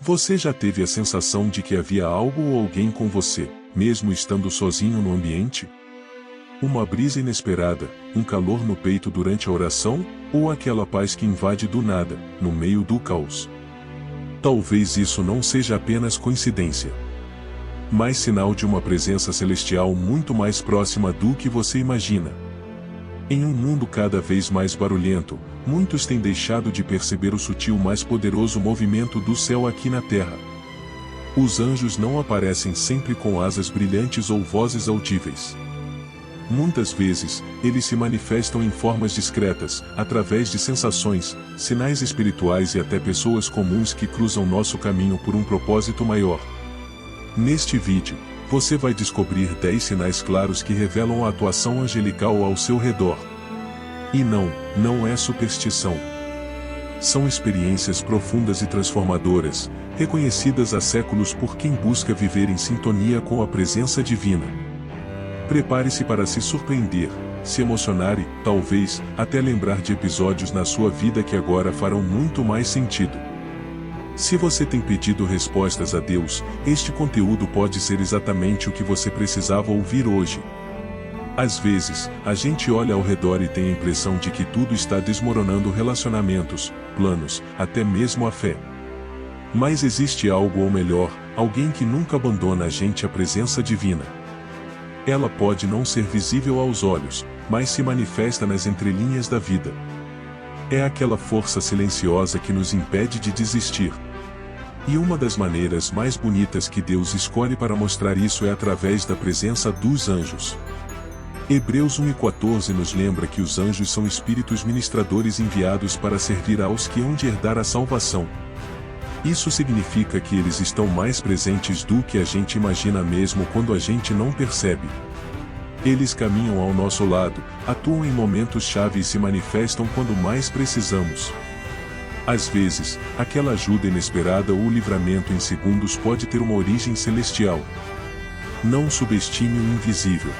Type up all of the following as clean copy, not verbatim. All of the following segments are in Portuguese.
Você já teve a sensação de que havia algo ou alguém com você, mesmo estando sozinho no ambiente? Uma brisa inesperada, um calor no peito durante a oração, ou aquela paz que invade do nada, no meio do caos? Talvez isso não seja apenas coincidência, mas sinal de uma presença celestial muito mais próxima do que você imagina. Em um mundo cada vez mais barulhento, muitos têm deixado de perceber o sutil mas poderoso movimento do céu aqui na terra. Os anjos não aparecem sempre com asas brilhantes ou vozes audíveis. Muitas vezes, eles se manifestam em formas discretas, através de sensações, sinais espirituais e até pessoas comuns que cruzam nosso caminho por um propósito maior. Neste vídeo, você vai descobrir 10 sinais claros que revelam a atuação angelical ao seu redor. E não é superstição. São experiências profundas e transformadoras, reconhecidas há séculos por quem busca viver em sintonia com a presença divina. Prepare-se para se surpreender, se emocionar e, talvez, até lembrar de episódios na sua vida que agora farão muito mais sentido. Se você tem pedido respostas a Deus, este conteúdo pode ser exatamente o que você precisava ouvir hoje. Às vezes, a gente olha ao redor e tem a impressão de que tudo está desmoronando: relacionamentos, planos, até mesmo a fé. Mas existe algo ou melhor, alguém que nunca abandona a gente: a presença divina. Ela pode não ser visível aos olhos, mas se manifesta nas entrelinhas da vida. É aquela força silenciosa que nos impede de desistir. E uma das maneiras mais bonitas que Deus escolhe para mostrar isso é através da presença dos anjos. Hebreus 1:14 nos lembra que os anjos são espíritos ministradores enviados para servir aos que hão de herdar a salvação. Isso significa que eles estão mais presentes do que a gente imagina mesmo quando a gente não percebe. Eles caminham ao nosso lado, atuam em momentos-chave e se manifestam quando mais precisamos. Às vezes, aquela ajuda inesperada ou livramento em segundos pode ter uma origem celestial. Não subestime o invisível.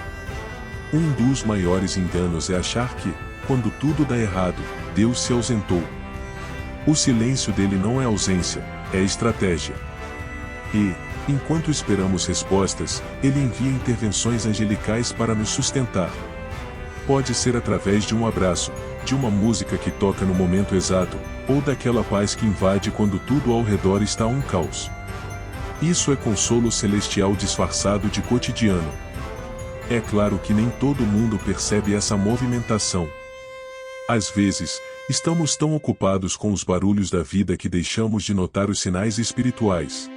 Um dos maiores enganos é achar que, quando tudo dá errado, Deus se ausentou. O silêncio dele não é ausência, é estratégia. E, enquanto esperamos respostas, ele envia intervenções angelicais para nos sustentar. Pode ser através de um abraço, de uma música que toca no momento exato, ou daquela paz que invade quando tudo ao redor está um caos. Isso é consolo celestial disfarçado de cotidiano. É claro que nem todo mundo percebe essa movimentação. Às vezes, estamos tão ocupados com os barulhos da vida que deixamos de notar os sinais espirituais.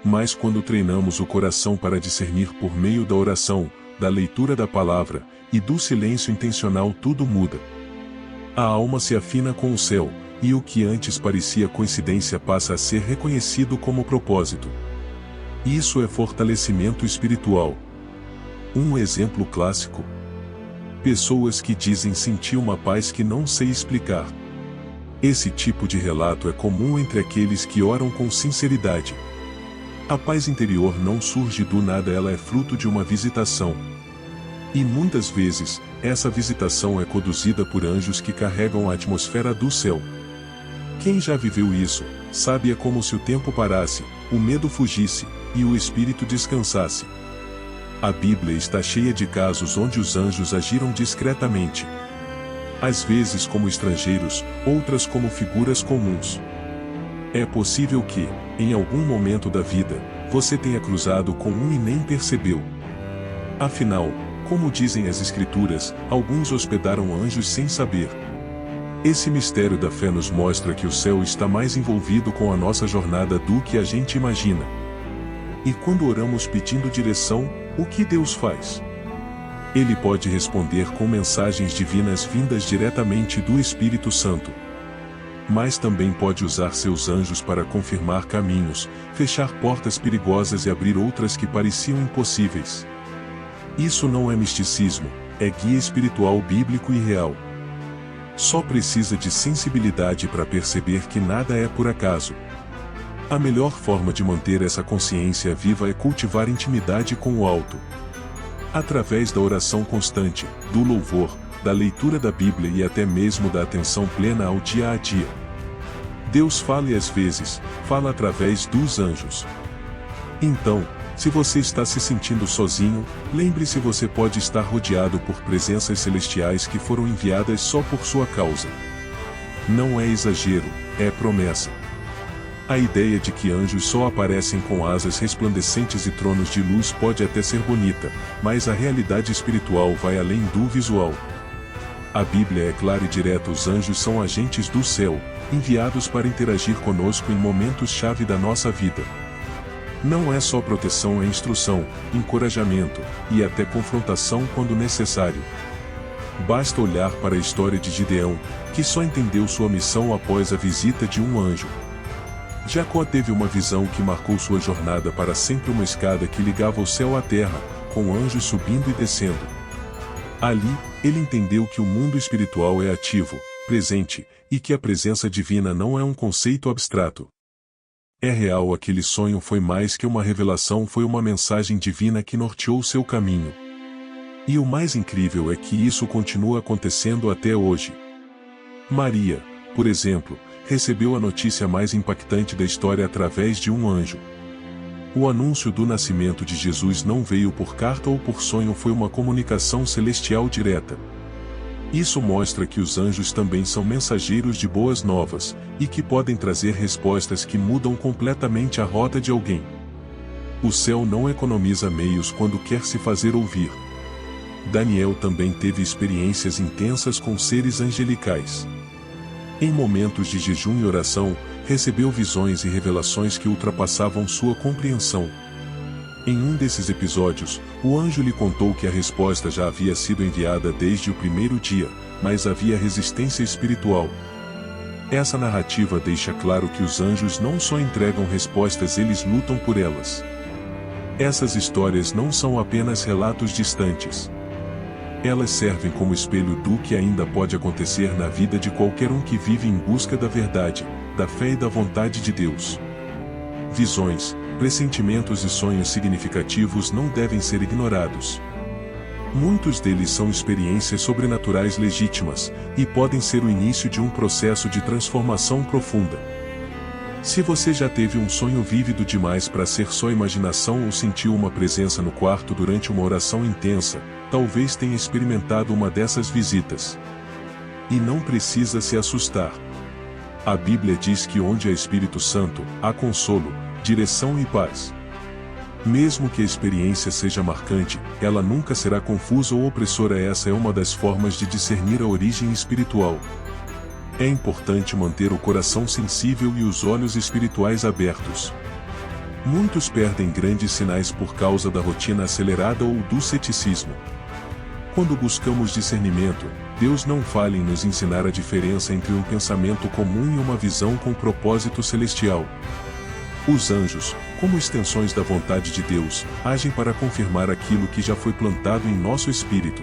Mas quando treinamos o coração para discernir por meio da oração, da leitura da palavra, e do silêncio intencional, tudo muda. A alma se afina com o céu, e o que antes parecia coincidência passa a ser reconhecido como propósito. Isso é fortalecimento espiritual. Um exemplo clássico: pessoas que dizem sentir uma paz que não sei explicar. Esse tipo de relato é comum entre aqueles que oram com sinceridade. A paz interior não surge do nada, ela é fruto de uma visitação. E muitas vezes, essa visitação é conduzida por anjos que carregam a atmosfera do céu. Quem já viveu isso, sabe, é como se o tempo parasse, o medo fugisse, e o espírito descansasse. A Bíblia está cheia de casos onde os anjos agiram discretamente. Às vezes como estrangeiros, outras como figuras comuns. É possível que, em algum momento da vida, você tenha cruzado com um e nem percebeu. Afinal, como dizem as Escrituras, alguns hospedaram anjos sem saber. Esse mistério da fé nos mostra que o céu está mais envolvido com a nossa jornada do que a gente imagina. E quando oramos pedindo direção, o que Deus faz? Ele pode responder com mensagens divinas vindas diretamente do Espírito Santo. Mas também pode usar seus anjos para confirmar caminhos, fechar portas perigosas e abrir outras que pareciam impossíveis. Isso não é misticismo, é guia espiritual bíblico e real. Só precisa de sensibilidade para perceber que nada é por acaso. A melhor forma de manter essa consciência viva é cultivar intimidade com o alto. Através da oração constante, do louvor, da leitura da Bíblia e até mesmo da atenção plena ao dia a dia. Deus fala e às vezes, fala através dos anjos. Então, se você está se sentindo sozinho, lembre-se, você pode estar rodeado por presenças celestiais que foram enviadas só por sua causa. Não é exagero, é promessa. A ideia de que anjos só aparecem com asas resplandecentes e tronos de luz pode até ser bonita, mas a realidade espiritual vai além do visual. A Bíblia é clara e direta: os anjos são agentes do céu, enviados para interagir conosco em momentos-chave da nossa vida. Não é só proteção, é instrução, encorajamento, e até confrontação quando necessário. Basta olhar para a história de Gideão, que só entendeu sua missão após a visita de um anjo. Jacó teve uma visão que marcou sua jornada para sempre, uma escada que ligava o céu à terra, com anjos subindo e descendo. Ali, ele entendeu que o mundo espiritual é ativo, presente, e que a presença divina não é um conceito abstrato. É real. Aquele sonho foi mais que uma revelação, foi uma mensagem divina que norteou seu caminho. E o mais incrível é que isso continua acontecendo até hoje. Maria, por exemplo, recebeu a notícia mais impactante da história através de um anjo. O anúncio do nascimento de Jesus não veio por carta ou por sonho, foi uma comunicação celestial direta. Isso mostra que os anjos também são mensageiros de boas novas, e que podem trazer respostas que mudam completamente a rota de alguém. O céu não economiza meios quando quer se fazer ouvir. Daniel também teve experiências intensas com seres angelicais. Em momentos de jejum e oração, recebeu visões e revelações que ultrapassavam sua compreensão. Em um desses episódios, o anjo lhe contou que a resposta já havia sido enviada desde o primeiro dia, mas havia resistência espiritual. Essa narrativa deixa claro que os anjos não só entregam respostas, eles lutam por elas. Essas histórias não são apenas relatos distantes. Elas servem como espelho do que ainda pode acontecer na vida de qualquer um que vive em busca da verdade, da fé e da vontade de Deus. Visões, pressentimentos e sonhos significativos não devem ser ignorados. Muitos deles são experiências sobrenaturais legítimas, e podem ser o início de um processo de transformação profunda. Se você já teve um sonho vívido demais para ser só imaginação ou sentiu uma presença no quarto durante uma oração intensa, talvez tenha experimentado uma dessas visitas. E não precisa se assustar. A Bíblia diz que onde há Espírito Santo, há consolo, direção e paz. Mesmo que a experiência seja marcante, ela nunca será confusa ou opressora. Essa é uma das formas de discernir a origem espiritual. É importante manter o coração sensível e os olhos espirituais abertos. Muitos perdem grandes sinais por causa da rotina acelerada ou do ceticismo. Quando buscamos discernimento, Deus não falha em nos ensinar a diferença entre um pensamento comum e uma visão com propósito celestial. Os anjos, como extensões da vontade de Deus, agem para confirmar aquilo que já foi plantado em nosso espírito.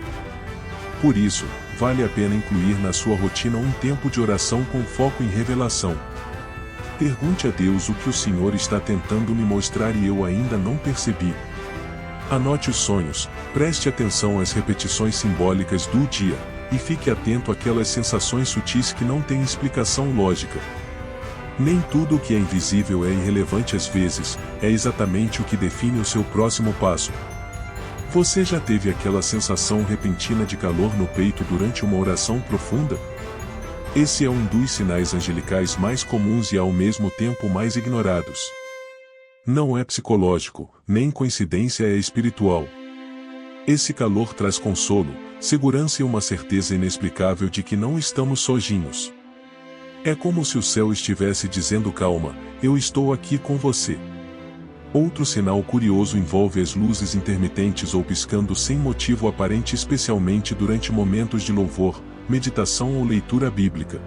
Por isso, vale a pena incluir na sua rotina um tempo de oração com foco em revelação. Pergunte a Deus o que o Senhor está tentando me mostrar e eu ainda não percebi. Anote os sonhos, preste atenção às repetições simbólicas do dia, e fique atento àquelas sensações sutis que não têm explicação lógica. Nem tudo o que é invisível é irrelevante, às vezes, é exatamente o que define o seu próximo passo. Você já teve aquela sensação repentina de calor no peito durante uma oração profunda? Esse é um dos sinais angelicais mais comuns e ao mesmo tempo mais ignorados. Não é psicológico, nem coincidência, é espiritual. Esse calor traz consolo, segurança e uma certeza inexplicável de que não estamos sozinhos. É como se o céu estivesse dizendo: calma, eu estou aqui com você. Outro sinal curioso envolve as luzes intermitentes ou piscando sem motivo aparente, especialmente durante momentos de louvor, meditação ou leitura bíblica.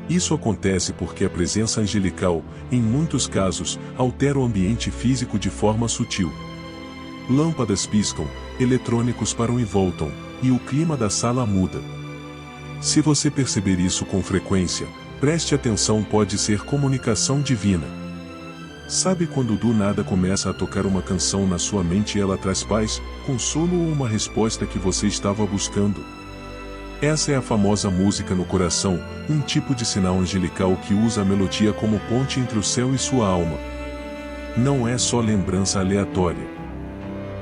Isso acontece porque a presença angelical, em muitos casos, altera o ambiente físico de forma sutil. Lâmpadas piscam, eletrônicos param e voltam, e o clima da sala muda. Se você perceber isso com frequência, preste atenção, pode ser comunicação divina. Sabe quando do nada começa a tocar uma canção na sua mente e ela traz paz, consolo ou uma resposta que você estava buscando? Essa é a famosa música no coração, um tipo de sinal angelical que usa a melodia como ponte entre o céu e sua alma. Não é só lembrança aleatória.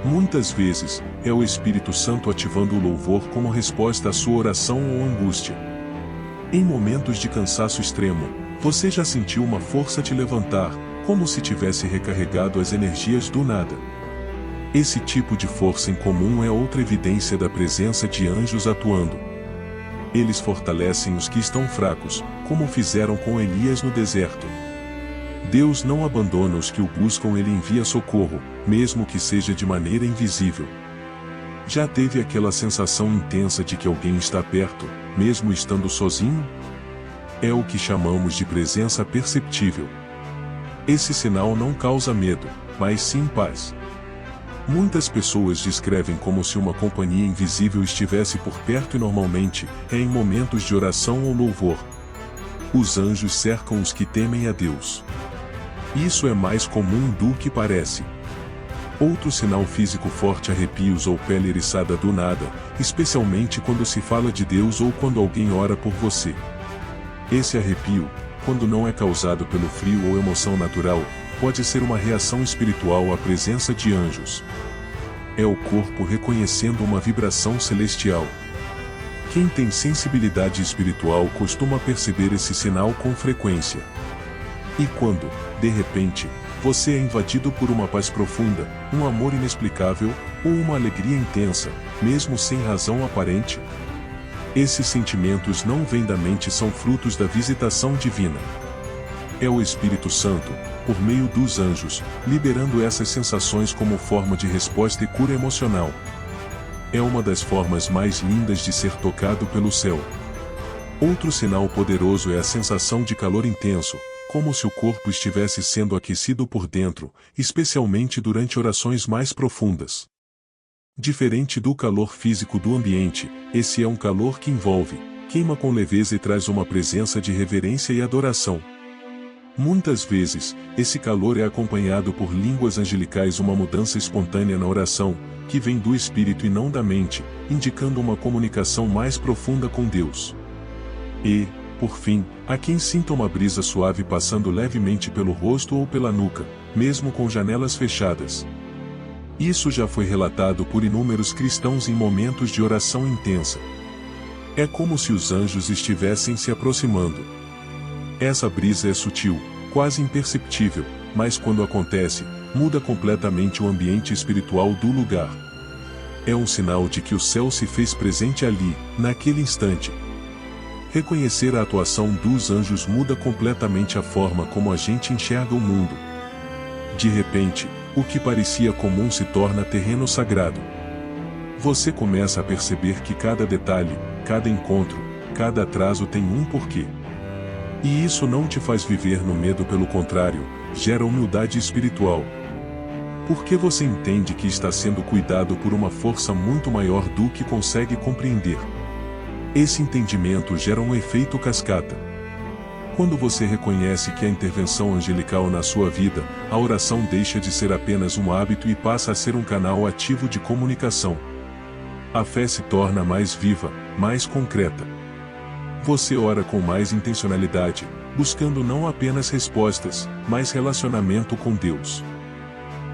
Muitas vezes, é o Espírito Santo ativando o louvor como resposta à sua oração ou angústia. Em momentos de cansaço extremo, você já sentiu uma força te levantar, como se tivesse recarregado as energias do nada. Esse tipo de força em comum é outra evidência da presença de anjos atuando. Eles fortalecem os que estão fracos, como fizeram com Elias no deserto. Deus não abandona os que o buscam, ele envia socorro, mesmo que seja de maneira invisível. Já teve aquela sensação intensa de que alguém está perto, mesmo estando sozinho? É o que chamamos de presença perceptível. Esse sinal não causa medo, mas sim paz. Muitas pessoas descrevem como se uma companhia invisível estivesse por perto e normalmente é em momentos de oração ou louvor. Os anjos cercam os que temem a Deus. Isso é mais comum do que parece. Outro sinal físico forte: arrepios ou pele eriçada do nada, especialmente quando se fala de Deus ou quando alguém ora por você. Esse arrepio, quando não é causado pelo frio ou emoção natural, pode ser uma reação espiritual à presença de anjos. É o corpo reconhecendo uma vibração celestial. Quem tem sensibilidade espiritual costuma perceber esse sinal com frequência. E quando, de repente, você é invadido por uma paz profunda, um amor inexplicável, ou uma alegria intensa, mesmo sem razão aparente? Esses sentimentos não vêm da mente, são frutos da visitação divina. É o Espírito Santo, por meio dos anjos, liberando essas sensações como forma de resposta e cura emocional. É uma das formas mais lindas de ser tocado pelo céu. Outro sinal poderoso é a sensação de calor intenso, como se o corpo estivesse sendo aquecido por dentro, especialmente durante orações mais profundas. Diferente do calor físico do ambiente, esse é um calor que envolve, queima com leveza e traz uma presença de reverência e adoração. Muitas vezes, esse calor é acompanhado por línguas angelicais, uma mudança espontânea na oração, que vem do espírito e não da mente, indicando uma comunicação mais profunda com Deus. E, por fim, há quem sinta uma brisa suave passando levemente pelo rosto ou pela nuca, mesmo com janelas fechadas. Isso já foi relatado por inúmeros cristãos em momentos de oração intensa. É como se os anjos estivessem se aproximando. Essa brisa é sutil, quase imperceptível, mas quando acontece, muda completamente o ambiente espiritual do lugar. É um sinal de que o céu se fez presente ali, naquele instante. Reconhecer a atuação dos anjos muda completamente a forma como a gente enxerga o mundo. De repente, o que parecia comum se torna terreno sagrado. Você começa a perceber que cada detalhe, cada encontro, cada atraso tem um porquê. E isso não te faz viver no medo, pelo contrário, gera humildade espiritual. Porque você entende que está sendo cuidado por uma força muito maior do que consegue compreender. Esse entendimento gera um efeito cascata. Quando você reconhece que a intervenção angelical na sua vida, a oração deixa de ser apenas um hábito e passa a ser um canal ativo de comunicação. A fé se torna mais viva, mais concreta. Você ora com mais intencionalidade, buscando não apenas respostas, mas relacionamento com Deus.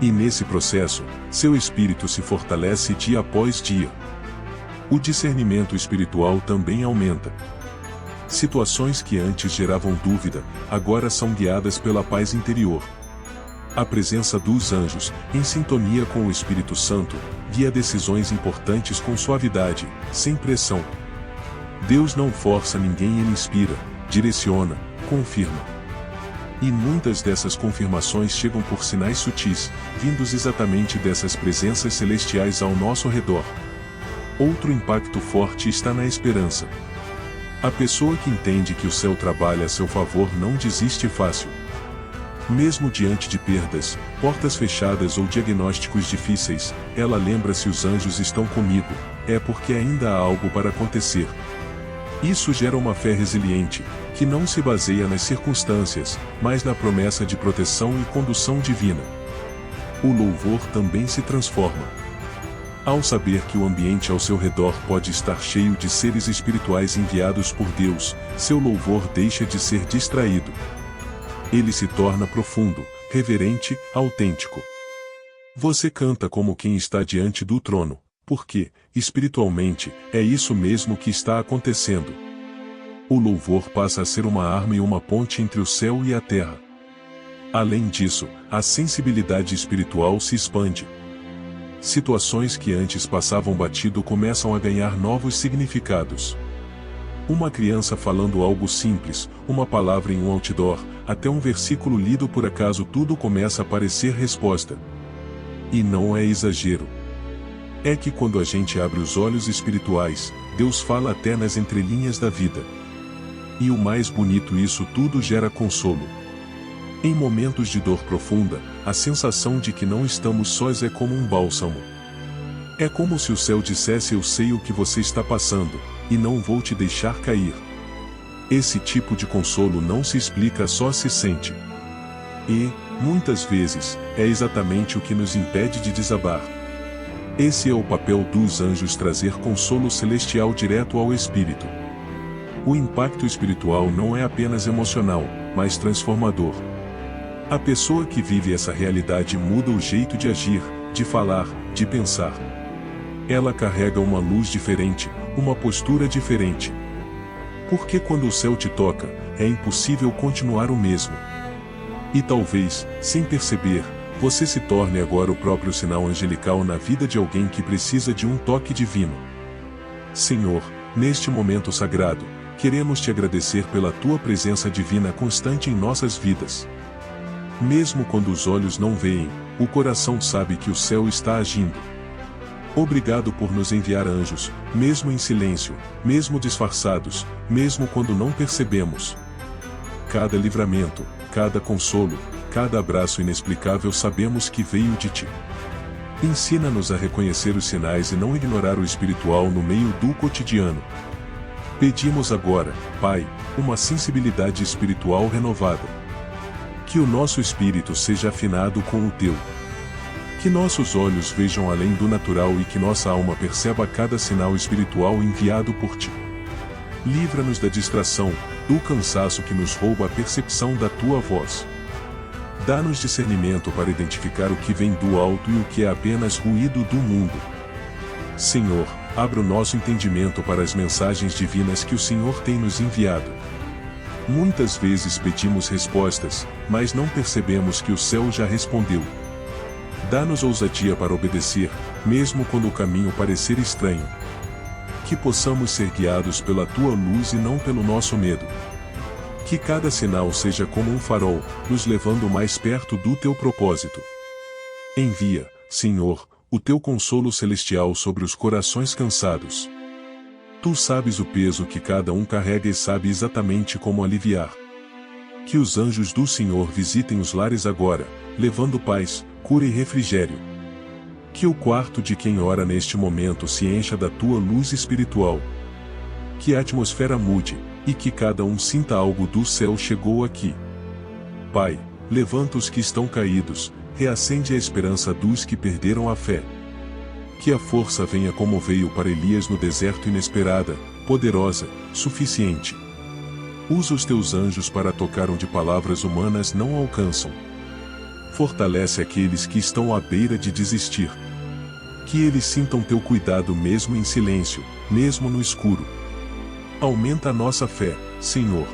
E nesse processo, seu espírito se fortalece dia após dia. O discernimento espiritual também aumenta. Situações que antes geravam dúvida, agora são guiadas pela paz interior. A presença dos anjos, em sintonia com o Espírito Santo, guia decisões importantes com suavidade, sem pressão. Deus não força ninguém, ele inspira, direciona, confirma. E muitas dessas confirmações chegam por sinais sutis, vindos exatamente dessas presenças celestiais ao nosso redor. Outro impacto forte está na esperança. A pessoa que entende que o céu trabalha a seu favor não desiste fácil. Mesmo diante de perdas, portas fechadas ou diagnósticos difíceis, ela lembra: se os anjos estão comigo, é porque ainda há algo para acontecer. Isso gera uma fé resiliente, que não se baseia nas circunstâncias, mas na promessa de proteção e condução divina. O louvor também se transforma. Ao saber que o ambiente ao seu redor pode estar cheio de seres espirituais enviados por Deus, seu louvor deixa de ser distraído. Ele se torna profundo, reverente, autêntico. Você canta como quem está diante do trono, porque, espiritualmente, é isso mesmo que está acontecendo. O louvor passa a ser uma arma e uma ponte entre o céu e a terra. Além disso, a sensibilidade espiritual se expande. Situações que antes passavam batido começam a ganhar novos significados. Uma criança falando algo simples, uma palavra em um outdoor, até um versículo lido por acaso, tudo começa a parecer resposta. E não é exagero. É que quando a gente abre os olhos espirituais, Deus fala até nas entrelinhas da vida. E o mais bonito, isso tudo gera consolo. Em momentos de dor profunda, a sensação de que não estamos sós é como um bálsamo. É como se o céu dissesse: eu sei o que você está passando, e não vou te deixar cair. Esse tipo de consolo não se explica, só se sente. E, muitas vezes, é exatamente o que nos impede de desabar. Esse é o papel dos anjos: trazer consolo celestial direto ao espírito. O impacto espiritual não é apenas emocional, mas transformador. A pessoa que vive essa realidade muda o jeito de agir, de falar, de pensar. Ela carrega uma luz diferente, uma postura diferente. Porque quando o céu te toca, é impossível continuar o mesmo. E talvez, sem perceber, você se torne agora o próprio sinal angelical na vida de alguém que precisa de um toque divino. Senhor, neste momento sagrado, queremos te agradecer pela tua presença divina constante em nossas vidas. Mesmo quando os olhos não veem, o coração sabe que o céu está agindo. Obrigado por nos enviar anjos, mesmo em silêncio, mesmo disfarçados, mesmo quando não percebemos. Cada livramento, cada consolo, cada abraço inexplicável sabemos que veio de ti. Ensina-nos a reconhecer os sinais e não ignorar o espiritual no meio do cotidiano. Pedimos agora, Pai, uma sensibilidade espiritual renovada. Que o nosso espírito seja afinado com o teu. Que nossos olhos vejam além do natural e que nossa alma perceba cada sinal espiritual enviado por ti. Livra-nos da distração, do cansaço que nos rouba a percepção da tua voz. Dá-nos discernimento para identificar o que vem do alto e o que é apenas ruído do mundo. Senhor, abra o nosso entendimento para as mensagens divinas que o Senhor tem nos enviado. Muitas vezes pedimos respostas, mas não percebemos que o céu já respondeu. Dá-nos ousadia para obedecer, mesmo quando o caminho parecer estranho. Que possamos ser guiados pela tua luz e não pelo nosso medo. Que cada sinal seja como um farol, nos levando mais perto do teu propósito. Envia, Senhor, o teu consolo celestial sobre os corações cansados. Tu sabes o peso que cada um carrega e sabe exatamente como aliviar. Que os anjos do Senhor visitem os lares agora, levando paz, cura e refrigério. Que o quarto de quem ora neste momento se encha da tua luz espiritual. Que a atmosfera mude, e que cada um sinta algo do céu chegou aqui. Pai, levanta os que estão caídos, reacende a esperança dos que perderam a fé. Que a força venha como veio para Elias no deserto, inesperada, poderosa, suficiente. Usa os teus anjos para tocar onde palavras humanas não alcançam. Fortalece aqueles que estão à beira de desistir. Que eles sintam teu cuidado mesmo em silêncio, mesmo no escuro. Aumenta a nossa fé, Senhor.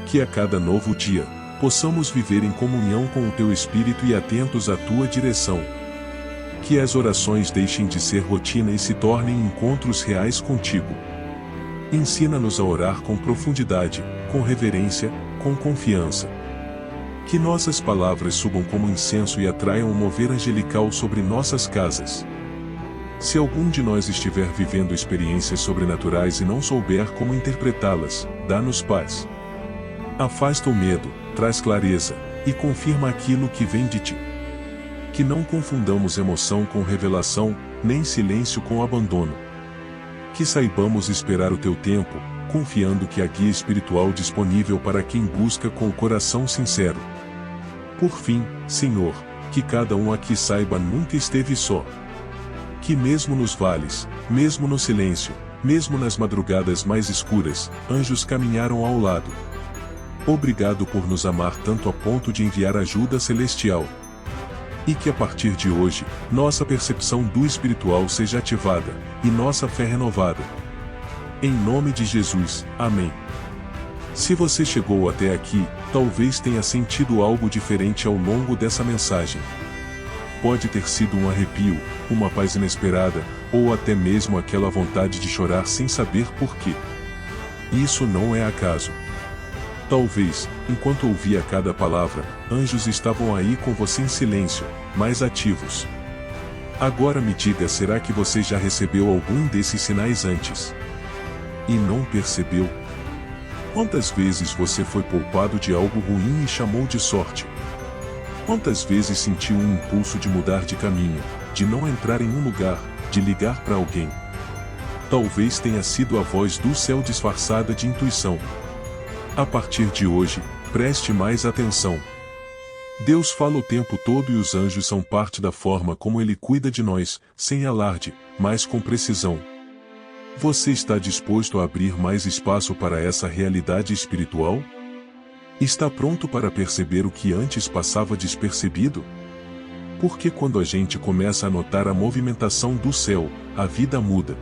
Que a cada novo dia, possamos viver em comunhão com o teu Espírito e atentos à tua direção. Que as orações deixem de ser rotina e se tornem encontros reais contigo. Ensina-nos a orar com profundidade, com reverência, com confiança. Que nossas palavras subam como incenso e atraiam o mover angelical sobre nossas casas. Se algum de nós estiver vivendo experiências sobrenaturais e não souber como interpretá-las, dá-nos paz. Afasta o medo, traz clareza, e confirma aquilo que vem de ti. Que não confundamos emoção com revelação, nem silêncio com abandono. Que saibamos esperar o teu tempo, confiando que há guia espiritual disponível para quem busca com o coração sincero. Por fim, Senhor, que cada um aqui saiba nunca esteve só. Que mesmo nos vales, mesmo no silêncio, mesmo nas madrugadas mais escuras, anjos caminharam ao lado. Obrigado por nos amar tanto a ponto de enviar ajuda celestial. E que a partir de hoje, nossa percepção do espiritual seja ativada, e nossa fé renovada. Em nome de Jesus, amém. Se você chegou até aqui, talvez tenha sentido algo diferente ao longo dessa mensagem. Pode ter sido um arrepio, uma paz inesperada, ou até mesmo aquela vontade de chorar sem saber porquê. Isso não é acaso. Talvez, enquanto ouvia cada palavra, anjos estavam aí com você em silêncio, mais ativos. Agora me diga, será que você já recebeu algum desses sinais antes? E não percebeu? Quantas vezes você foi poupado de algo ruim e chamou de sorte? Quantas vezes sentiu um impulso de mudar de caminho, de não entrar em um lugar, de ligar para alguém? Talvez tenha sido a voz do céu disfarçada de intuição. A partir de hoje, preste mais atenção. Deus fala o tempo todo e os anjos são parte da forma como Ele cuida de nós, sem alarde, mas com precisão. Você está disposto a abrir mais espaço para essa realidade espiritual? Está pronto para perceber o que antes passava despercebido? Porque quando a gente começa a notar a movimentação do céu, a vida muda.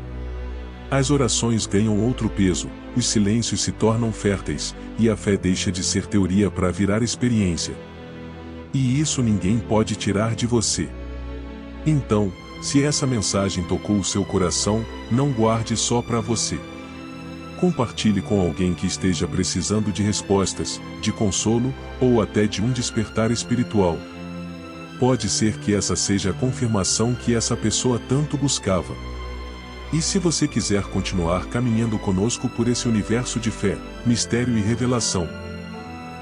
As orações ganham outro peso, os silêncios se tornam férteis, e a fé deixa de ser teoria para virar experiência. E isso ninguém pode tirar de você. Então, se essa mensagem tocou o seu coração, não guarde só para você. Compartilhe com alguém que esteja precisando de respostas, de consolo, ou até de um despertar espiritual. Pode ser que essa seja a confirmação que essa pessoa tanto buscava. E se você quiser continuar caminhando conosco por esse universo de fé, mistério e revelação,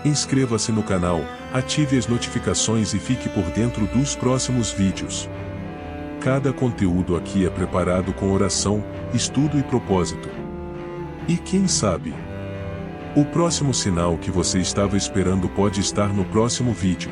inscreva-se no canal, ative as notificações e fique por dentro dos próximos vídeos. Cada conteúdo aqui é preparado com oração, estudo e propósito. E quem sabe? O próximo sinal que você estava esperando pode estar no próximo vídeo.